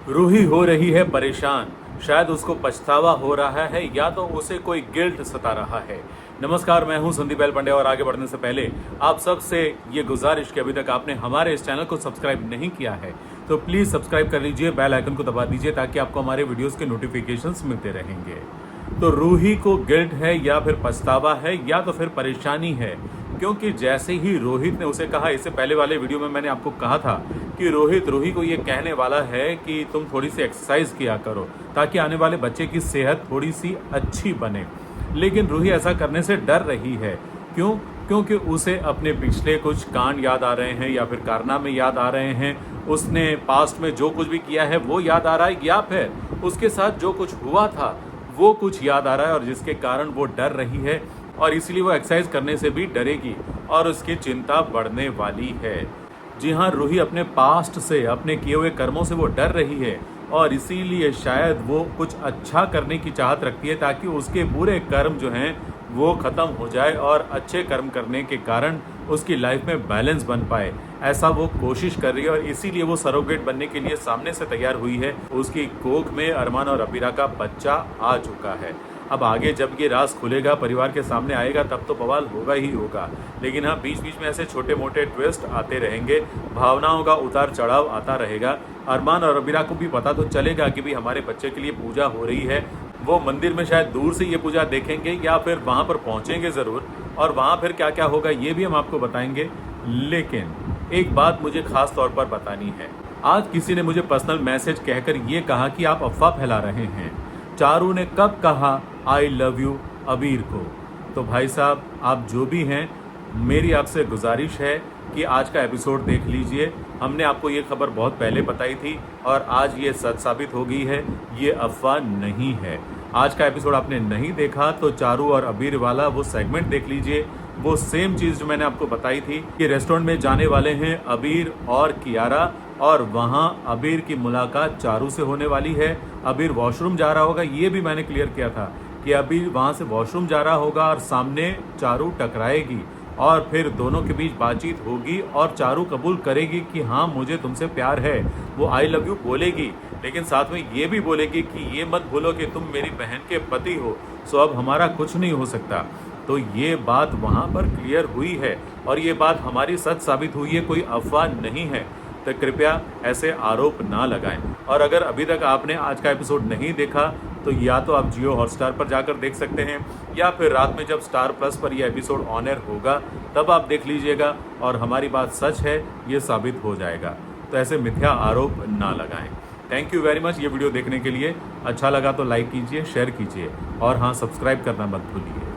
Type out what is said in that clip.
रूही हो रही है परेशान, शायद उसको पछतावा हो रहा है या तो उसे कोई गिल्ट सता रहा है। नमस्कार, मैं हूं संदीप एल पांडे और आगे बढ़ने से पहले आप सबसे ये गुजारिश कि अभी तक आपने हमारे इस चैनल को सब्सक्राइब नहीं किया है तो प्लीज़ सब्सक्राइब कर लीजिए, बेल आइकन को दबा दीजिए ताकि आपको हमारे वीडियोस के नोटिफिकेशंस मिलते रहेंगे। तो रूही को गिल्ट है या फिर पछतावा है या तो फिर परेशानी है, क्योंकि जैसे ही रोहित ने उसे कहा, इससे पहले वाले वीडियो में मैंने आपको कहा था कि रोहित रूही को ये कहने वाला है कि तुम थोड़ी सी एक्सरसाइज किया करो ताकि आने वाले बच्चे की सेहत थोड़ी सी अच्छी बने। लेकिन रूही ऐसा करने से डर रही है। क्यों? क्योंकि उसे अपने पिछले कुछ कांड याद आ रहे हैं या फिर कारनामे याद आ रहे हैं। उसने पास्ट में जो कुछ भी किया है वो याद आ रहा है या फिर उसके साथ जो कुछ हुआ था वो कुछ याद आ रहा है और जिसके कारण वो डर रही है और इसीलिए वो एक्सरसाइज करने से भी डरेगी और उसकी चिंता बढ़ने वाली है। जी हाँ, रूही अपने पास्ट से, अपने किए हुए कर्मों से वो डर रही है और इसीलिए शायद वो कुछ अच्छा करने की चाहत रखती है ताकि उसके बुरे कर्म जो हैं वो ख़त्म हो जाए और अच्छे कर्म करने के कारण उसकी लाइफ में बैलेंस बन पाए। ऐसा वो कोशिश कर रही है और इसीलिए वो सरोगेट बनने के लिए सामने से तैयार हुई है। उसकी कोख में अरमान और अबीरा का बच्चा आ चुका है। अब आगे जब ये राज खुलेगा, परिवार के सामने आएगा, तब तो बवाल होगा ही होगा। लेकिन हाँ, बीच बीच में ऐसे छोटे मोटे ट्विस्ट आते रहेंगे, भावनाओं का उतार चढ़ाव आता रहेगा। अरमान और अबीरा को भी पता तो चलेगा कि भाई हमारे बच्चे के लिए पूजा हो रही है। वो मंदिर में शायद दूर से ये पूजा देखेंगे या फिर वहाँ पर पहुँचेंगे ज़रूर, और वहाँ फिर क्या क्या होगा ये भी हम आपको बताएंगे। लेकिन एक बात मुझे खास तौर पर बतानी है। आज किसी ने मुझे पर्सनल मैसेज कहकर ये कहा कि आप अफवाह फैला रहे हैं, चारू ने कब कहा आई लव यू अबीर को। तो भाई साहब, आप जो भी हैं, मेरी आपसे गुजारिश है कि आज का एपिसोड देख लीजिए। हमने आपको ये खबर बहुत पहले बताई थी और आज ये सच साबित हो गई है, ये अफवाह नहीं है। आज का एपिसोड आपने नहीं देखा तो चारू और अबीर वाला वो सेगमेंट देख लीजिए। वो सेम चीज़ जो मैंने आपको बताई थी कि रेस्टोरेंट में जाने वाले हैं अबीर और कियारा और वहाँ अबीर की मुलाकात चारू से होने वाली है। अबीर वॉशरूम जा रहा होगा, ये भी मैंने क्लियर किया था कि अबीर वहाँ से वॉशरूम जा रहा होगा और सामने चारू टकराएगी और फिर दोनों के बीच बातचीत होगी और चारू कबूल करेगी कि हाँ मुझे तुमसे प्यार है। वो आई लव यू बोलेगी, लेकिन साथ में ये भी बोलेगी कि ये मत भूलो कि तुम मेरी बहन के पति हो, सो अब हमारा कुछ नहीं हो सकता। तो ये बात वहाँ पर क्लियर हुई है और ये बात हमारी सच साबित हुई है, कोई अफवाह नहीं है। तो कृपया ऐसे आरोप ना लगाएं। और अगर अभी तक आपने आज का एपिसोड नहीं देखा तो या तो आप जियो हॉटस्टार पर जाकर देख सकते हैं या फिर रात में जब स्टार प्लस पर यह एपिसोड ऑन एयर होगा तब आप देख लीजिएगा और हमारी बात सच है ये साबित हो जाएगा। तो ऐसे मिथ्या आरोप ना लगाएं। थैंक यू वेरी मच ये वीडियो देखने के लिए। अच्छा लगा तो लाइक कीजिए, शेयर कीजिए और हाँ, सब्सक्राइब करना मत भूलिए।